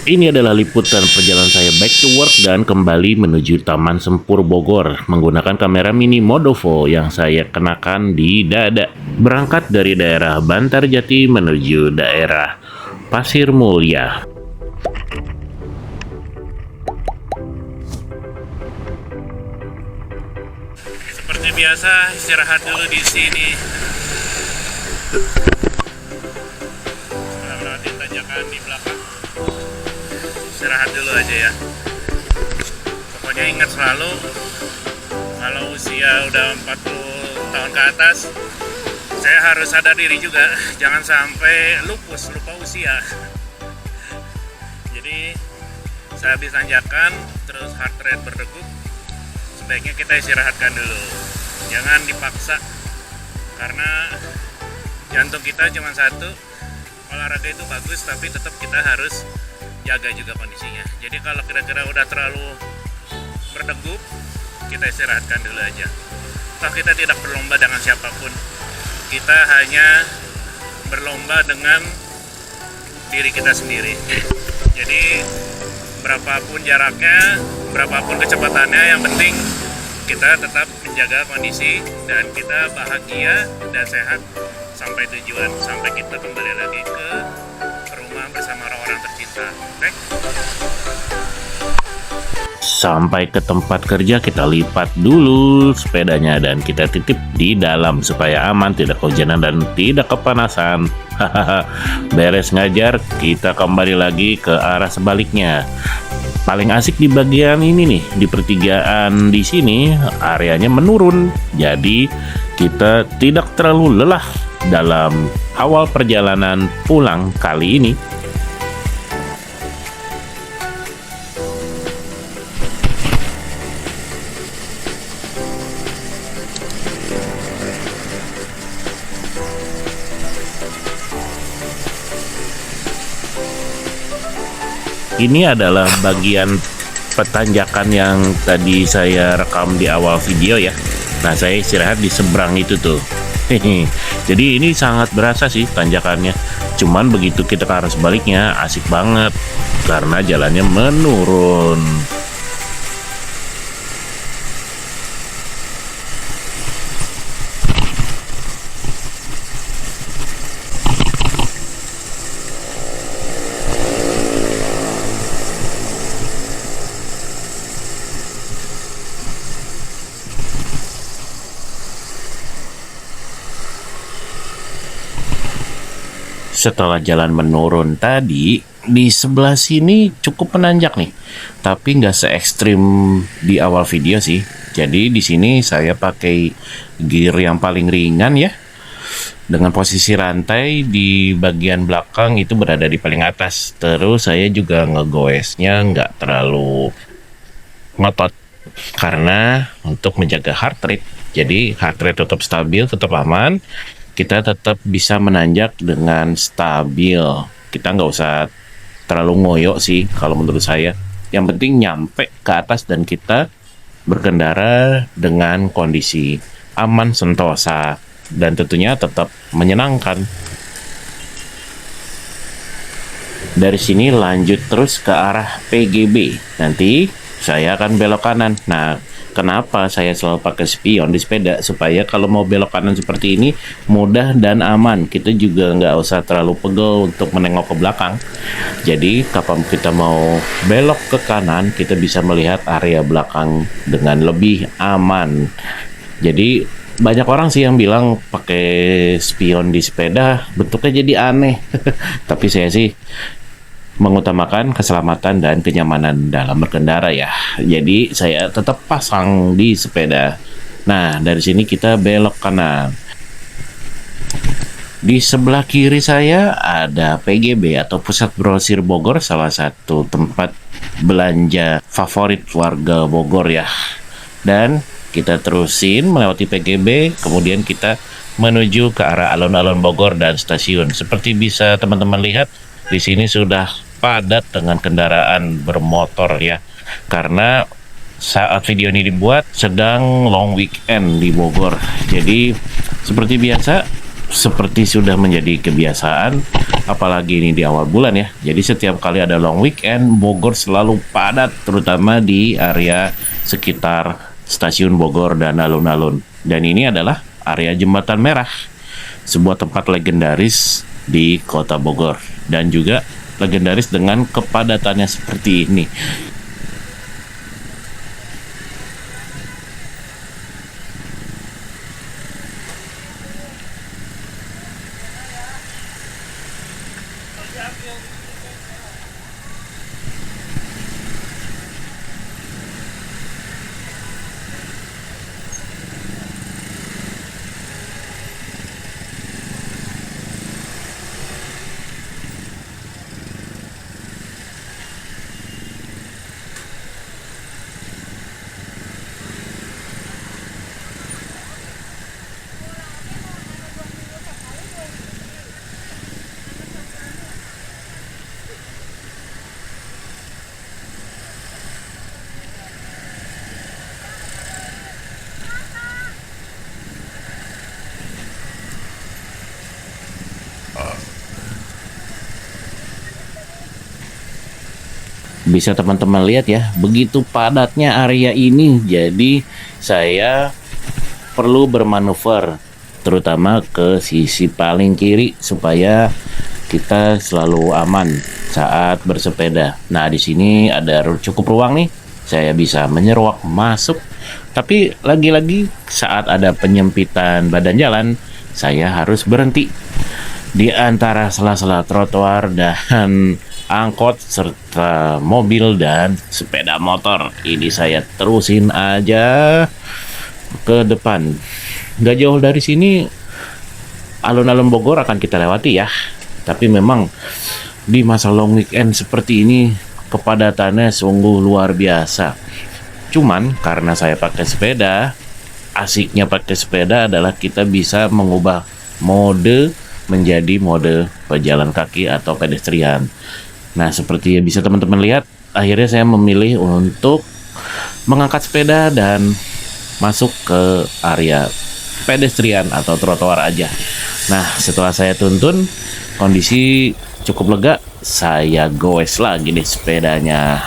Ini adalah liputan perjalanan saya back to work dan kembali menuju Taman Sempur Bogor menggunakan kamera mini Modovo yang saya kenakan di dada. Berangkat dari daerah Bantarjati menuju daerah Pasir Mulia. Seperti biasa, istirahat dulu di sini. Melewati tanjakan di belakang. Istirahat dulu aja ya. Pokoknya ingat selalu, kalau usia udah 40 tahun ke atas, saya harus sadar diri juga, jangan sampai lupa usia. Jadi saya habis tanjakan, terus heart rate berdegup, sebaiknya kita istirahatkan dulu. Jangan dipaksa, karena jantung kita cuma satu. Olahraga itu bagus, tapi tetap kita harus jaga juga kondisinya. Jadi kalau kira-kira udah terlalu berdegup, kita istirahatkan dulu aja. Toh kita tidak berlomba dengan siapapun. Kita hanya berlomba dengan diri kita sendiri. Jadi berapapun jaraknya, berapapun kecepatannya, yang penting kita tetap menjaga kondisi dan kita bahagia dan sehat sampai tujuan, sampai kita kembali lagi ke rumah bersama orang-orang tercinta. Oke? Sampai ke tempat kerja kita lipat dulu sepedanya dan kita titip di dalam supaya aman, tidak kehujanan dan tidak kepanasan. Beres ngajar, kita kembali lagi ke arah sebaliknya. Paling asik di bagian ini nih, di pertigaan di sini areanya menurun. Jadi kita tidak terlalu lelah dalam awal perjalanan pulang kali ini. Ini adalah bagian petanjakan yang tadi saya rekam di awal video ya. Nah, saya istirahat di seberang itu tuh. Jadi ini sangat berasa sih tanjakannya. Cuman begitu kita ke arah sebaliknya asik banget karena jalannya menurun. Setelah jalan menurun tadi, di sebelah sini cukup menanjak nih, tapi nggak se-ekstrim di awal video sih. Jadi di sini saya pakai gear yang paling ringan ya, dengan posisi rantai di bagian belakang itu berada di paling atas. Terus saya juga ngegoesnya nggak terlalu ngotot, karena untuk menjaga heart rate. Jadi heart rate tetap stabil, tetap aman. Kita tetap bisa menanjak dengan stabil. Kita nggak usah terlalu ngoyo sih kalau menurut saya. Yang penting nyampe ke atas dan kita berkendara dengan kondisi aman, sentosa, dan tentunya tetap menyenangkan. Dari sini lanjut terus ke arah PGB. Nanti saya akan belok kanan. Nah, kenapa saya selalu pakai spion di sepeda? Supaya kalau mau belok kanan seperti ini mudah dan aman. Kita juga nggak usah terlalu pegel untuk menengok ke belakang. Jadi kapan kita mau belok ke kanan, kita bisa melihat area belakang dengan lebih aman. Jadi banyak orang sih yang bilang pakai spion di sepeda bentuknya jadi aneh. Tapi saya sih mengutamakan keselamatan dan kenyamanan dalam berkendara ya. Jadi saya tetap pasang di sepeda. Nah, dari sini kita belok kanan. Di sebelah kiri saya ada PGB atau Pusat Grosir Bogor, salah satu tempat belanja favorit warga Bogor ya. Dan kita terusin melewati PGB, kemudian kita menuju ke arah alun-alun Bogor dan stasiun. Seperti bisa teman-teman lihat, di sini sudah padat dengan kendaraan bermotor ya, karena saat video ini dibuat sedang long weekend di Bogor. Jadi seperti biasa seperti sudah menjadi kebiasaan, apalagi ini di awal bulan ya. Jadi setiap kali ada long weekend, Bogor selalu padat, terutama di area sekitar stasiun Bogor dan alun-alun. Dan ini adalah area Jembatan Merah, sebuah tempat legendaris di kota Bogor. Dan juga legendaris dengan kepadatannya seperti ini. Bisa teman-teman lihat ya, begitu padatnya area ini. Jadi saya perlu bermanuver, terutama ke sisi paling kiri supaya kita selalu aman saat bersepeda. Nah, di sini ada cukup ruang nih. Saya bisa menyeruak masuk. Tapi lagi-lagi saat ada penyempitan badan jalan, saya harus berhenti di antara sela-sela trotoar dan angkot serta mobil dan sepeda motor. Ini saya terusin aja ke depan. Gak jauh dari sini alun-alun Bogor akan kita lewati ya. Tapi memang di masa long weekend seperti ini kepadatannya sungguh luar biasa. Cuman karena saya pakai sepeda, asiknya pakai sepeda adalah kita bisa mengubah mode menjadi mode pejalan kaki atau pedestrian. Nah, seperti yang bisa teman-teman lihat, akhirnya saya memilih untuk mengangkat sepeda dan masuk ke area pedestrian atau trotoar aja. Nah, setelah saya tuntun, kondisi cukup lega, saya goes lagi deh sepedanya.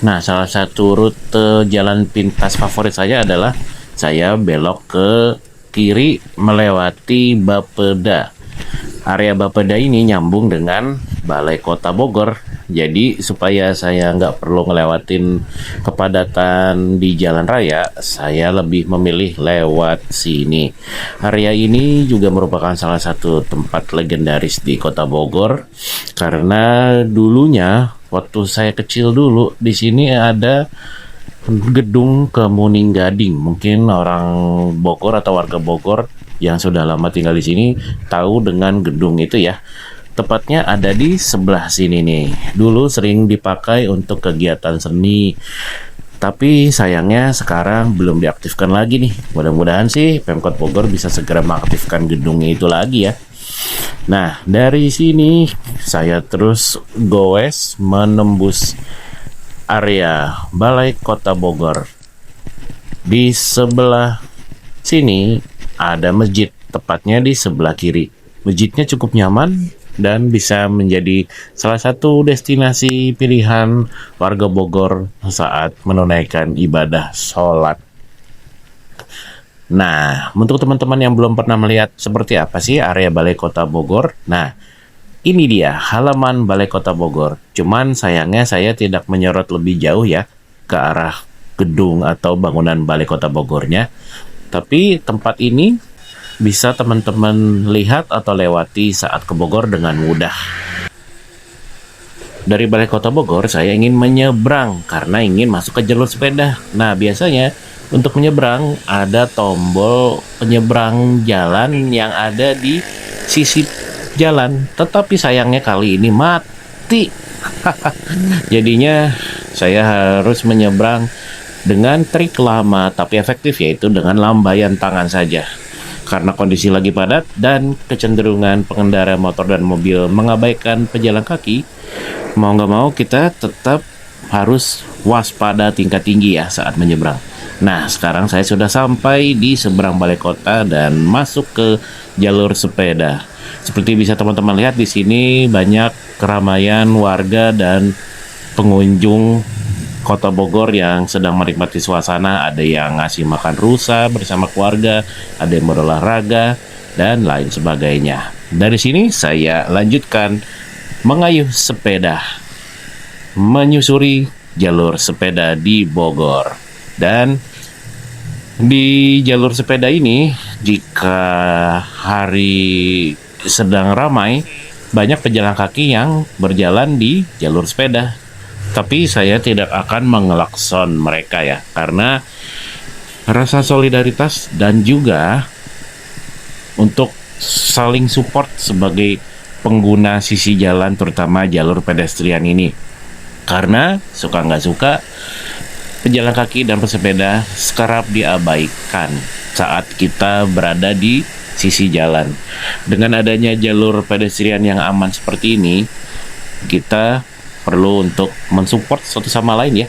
Nah, salah satu rute jalan pintas favorit saya adalah saya belok ke kiri melewati Bapeda. Area Bapeda ini nyambung dengan Balai Kota Bogor. Jadi supaya saya nggak perlu ngelewatin kepadatan di jalan raya, saya lebih memilih lewat sini. Area ini juga merupakan salah satu tempat legendaris di Kota Bogor karena dulunya waktu saya kecil dulu di sini ada gedung Kemuning Gading. Mungkin orang Bogor atau warga Bogor yang sudah lama tinggal di sini tahu dengan gedung itu ya. Tepatnya ada di sebelah sini nih. Dulu sering dipakai untuk kegiatan seni. Tapi sayangnya sekarang belum diaktifkan lagi nih. Mudah-mudahan sih Pemkot Bogor bisa segera mengaktifkan gedungnya itu lagi ya. Nah, dari sini saya terus goes menembus area Balai Kota Bogor. Di sebelah sini ada masjid, tepatnya di sebelah kiri. Masjidnya cukup nyaman dan bisa menjadi salah satu destinasi pilihan warga Bogor saat menunaikan ibadah sholat. Nah, untuk teman-teman yang belum pernah melihat seperti apa sih area Balai Kota Bogor, nah ini dia halaman Balai Kota Bogor. Cuman sayangnya saya tidak menyorot lebih jauh ya ke arah gedung atau bangunan Balai Kota Bogornya. Tapi tempat ini bisa teman-teman lihat atau lewati saat ke Bogor dengan mudah. Dari Balai Kota Bogor saya ingin menyeberang karena ingin masuk ke jalur sepeda. Nah, biasanya untuk menyeberang ada tombol penyeberang jalan yang ada di sisi jalan. Tetapi sayangnya kali ini mati mati. Jadinya saya harus menyeberang dengan trik lama tapi efektif, yaitu dengan lambaian tangan saja. Karena kondisi lagi padat dan kecenderungan pengendara motor dan mobil mengabaikan pejalan kaki, mau nggak mau kita tetap harus waspada tingkat tinggi ya saat menyeberang. Nah, sekarang saya sudah sampai di seberang balai kota dan masuk ke jalur sepeda. Seperti bisa teman-teman lihat di sini banyak keramaian warga dan pengunjung Kota Bogor yang sedang menikmati suasana. Ada yang ngasih makan rusa bersama keluarga, ada yang berolahraga, dan lain sebagainya. Dari sini saya lanjutkan mengayuh sepeda, menyusuri jalur sepeda di Bogor. Dan di jalur sepeda ini, jika hari sedang ramai, banyak pejalan kaki yang berjalan di jalur sepeda. Tapi saya tidak akan mengelakson mereka ya, karena rasa solidaritas dan juga untuk saling support sebagai pengguna sisi jalan, terutama jalur pedestrian ini. Karena suka nggak suka, pejalan kaki dan pesepeda kerap diabaikan saat kita berada di sisi jalan. Dengan adanya jalur pedestrian yang aman seperti ini, kita perlu untuk mensupport satu sama lain ya.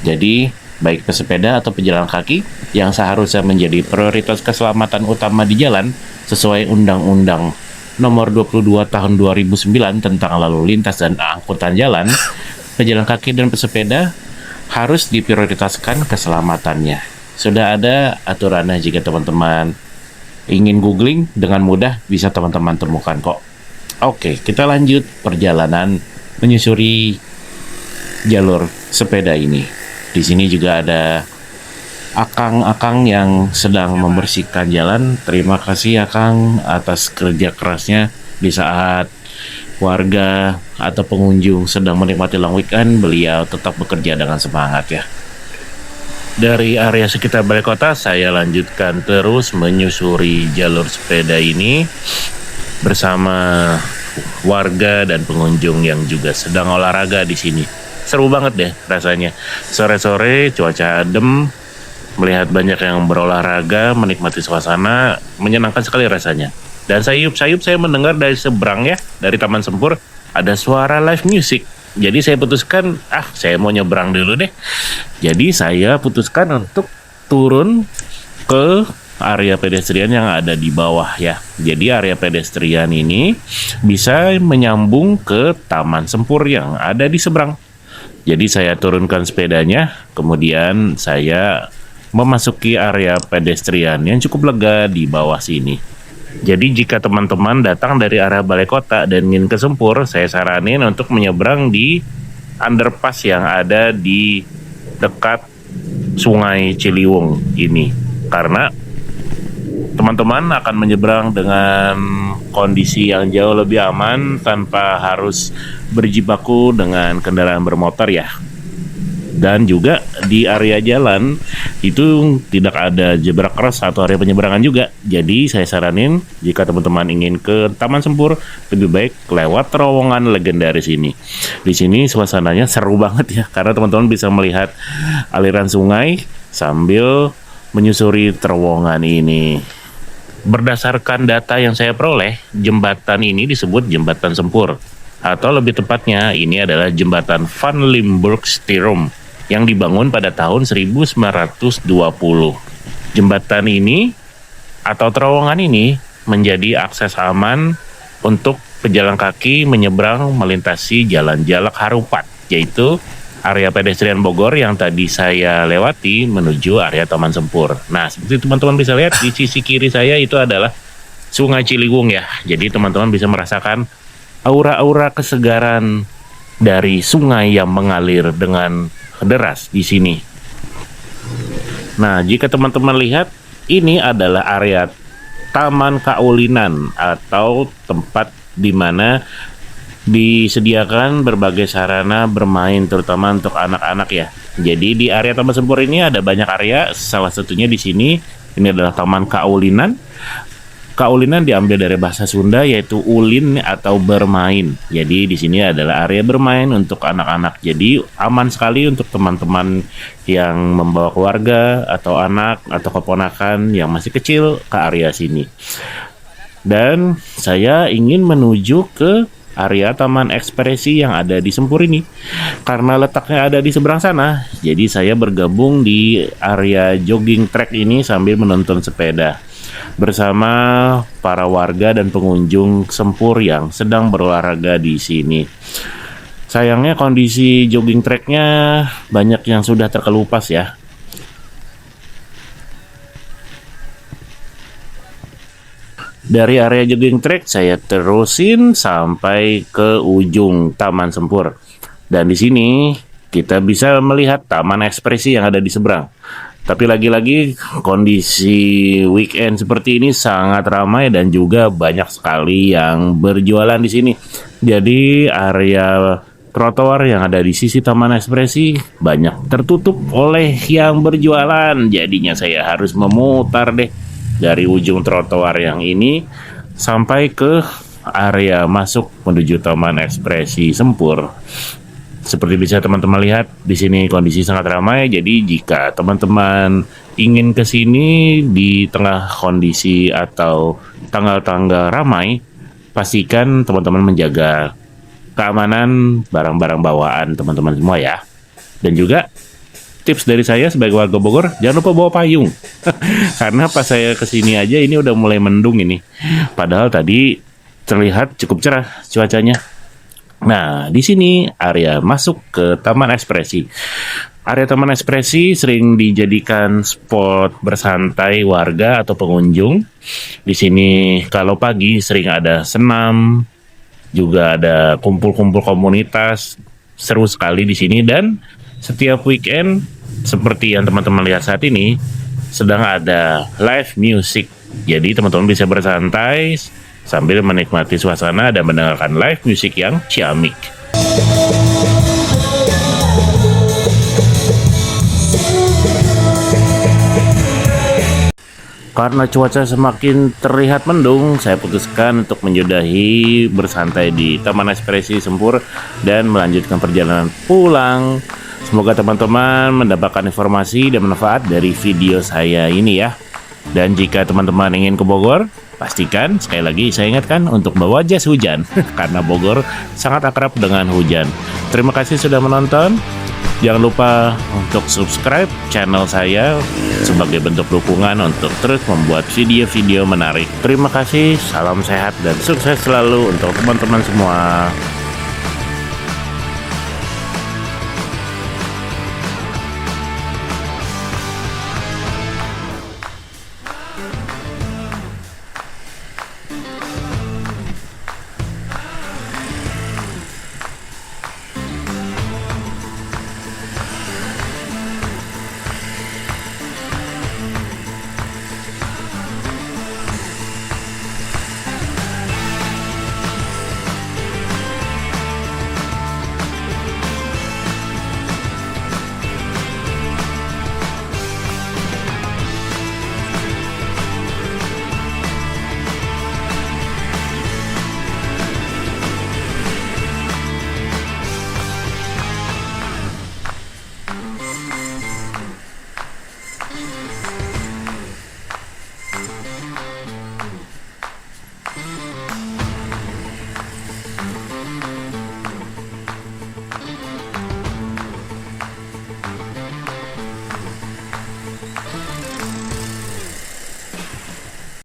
Jadi baik pesepeda atau pejalan kaki yang seharusnya menjadi prioritas keselamatan utama di jalan sesuai Undang-Undang Nomor 22 Tahun 2009 tentang lalu lintas dan angkutan jalan, pejalan kaki dan pesepeda harus diprioritaskan keselamatannya. Sudah ada aturannya, jika teman-teman ingin googling dengan mudah bisa teman-teman temukan kok. Oke, kita lanjut perjalanan menyusuri jalur sepeda ini. Di sini juga ada akang-akang yang sedang membersihkan jalan. Terima kasih akang atas kerja kerasnya di saat warga atau pengunjung sedang menikmati long weekend. Beliau tetap bekerja dengan semangat ya. Dari area sekitar balai kota, saya lanjutkan terus menyusuri jalur sepeda ini bersama warga dan pengunjung yang juga sedang olahraga di sini. Seru banget deh rasanya. Sore-sore cuaca adem, melihat banyak yang berolahraga, menikmati suasana, menyenangkan sekali rasanya. Dan sayup-sayup saya mendengar dari seberang ya, dari Taman Sempur, ada suara live music. Jadi saya putuskan, saya mau nyebrang dulu deh. Jadi saya putuskan untuk turun ke area pedestrian yang ada di bawah ya. Jadi area pedestrian ini bisa menyambung ke Taman Sempur yang ada di seberang. Jadi saya turunkan sepedanya, kemudian saya memasuki area pedestrian yang cukup lega di bawah sini. Jadi jika teman-teman datang dari arah balai kota dan ingin ke Sempur, saya saranin untuk menyeberang di underpass yang ada di dekat Sungai Ciliwung ini. Karena teman-teman akan menyeberang dengan kondisi yang jauh lebih aman tanpa harus berjibaku dengan kendaraan bermotor ya. Dan juga di area jalan itu tidak ada zebra cross atau area penyeberangan juga. Jadi saya saranin jika teman-teman ingin ke Taman Sempur, lebih baik lewat terowongan legendaris ini. Di sini suasananya seru banget ya, karena teman-teman bisa melihat aliran sungai sambil menyusuri terowongan ini. Berdasarkan data yang saya peroleh, jembatan ini disebut Jembatan Sempur. Atau lebih tepatnya, ini adalah Jembatan Van Limburg-Stirum yang dibangun pada tahun 1920. Jembatan ini atau terowongan ini menjadi akses aman untuk pejalan kaki menyeberang melintasi Jalan Jalak Harupat, yaitu area pedestrian Bogor yang tadi saya lewati menuju area Taman Sempur. Nah, seperti teman-teman bisa lihat di sisi kiri saya itu adalah Sungai Ciliwung ya. Jadi teman-teman bisa merasakan aura-aura kesegaran dari sungai yang mengalir dengan deras di sini. Nah, jika teman-teman lihat, ini adalah area Taman Kaulinan atau tempat di mana disediakan berbagai sarana bermain terutama untuk anak-anak ya. Jadi di area Taman Sempur ini ada banyak area, salah satunya di sini. Ini adalah Taman Kaulinan. Kaulinan diambil dari bahasa Sunda yaitu ulin atau bermain. Jadi di sini adalah area bermain untuk anak-anak. Jadi aman sekali untuk teman-teman yang membawa keluarga atau anak atau keponakan yang masih kecil ke area sini. Dan saya ingin menuju ke area Taman Ekspresi yang ada di Sempur ini. Karena letaknya ada di seberang sana, jadi saya bergabung di area jogging track ini sambil menonton sepeda bersama para warga dan pengunjung Sempur yang sedang berolahraga di sini. Sayangnya kondisi jogging tracknya banyak yang sudah terkelupas ya. Dari area jogging track saya terusin sampai ke ujung Taman Sempur. Dan di sini kita bisa melihat Taman Ekspresi yang ada di seberang. Tapi lagi-lagi kondisi weekend seperti ini sangat ramai dan juga banyak sekali yang berjualan di sini. Jadi area trotoar yang ada di sisi Taman Ekspresi banyak tertutup oleh yang berjualan. Jadinya saya harus memutar deh dari ujung trotoar yang ini sampai ke area masuk menuju Taman Ekspresi Sempur. Seperti bisa teman-teman lihat, di sini kondisi sangat ramai. Jadi jika teman-teman ingin ke sini di tengah kondisi atau tanggal-tanggal ramai, pastikan teman-teman menjaga keamanan barang-barang bawaan teman-teman semua ya. Dan juga tips dari saya sebagai warga Bogor, jangan lupa bawa payung. Karena pas saya kesini aja ini udah mulai mendung ini. Padahal tadi terlihat cukup cerah cuacanya. Nah, di sini area masuk ke Taman Ekspresi. Area Taman Ekspresi sering dijadikan spot bersantai warga atau pengunjung. Di sini kalau pagi sering ada senam, juga ada kumpul-kumpul komunitas. Seru sekali di sini dan setiap weekend seperti yang teman-teman lihat saat ini sedang ada live music. Jadi teman-teman bisa bersantai sambil menikmati suasana dan mendengarkan live music yang ciamik. Karena cuaca semakin terlihat mendung, saya putuskan untuk menyudahi bersantai di Taman Ekspresi Sempur dan melanjutkan perjalanan pulang. Semoga teman-teman mendapatkan informasi dan manfaat dari video saya ini ya. Dan jika teman-teman ingin ke Bogor, pastikan sekali lagi saya ingatkan untuk bawa jas hujan karena Bogor sangat akrab dengan hujan. Terima kasih sudah menonton. Jangan lupa untuk subscribe channel saya sebagai bentuk dukungan untuk terus membuat video-video menarik. Terima kasih, salam sehat dan sukses selalu untuk teman-teman semua.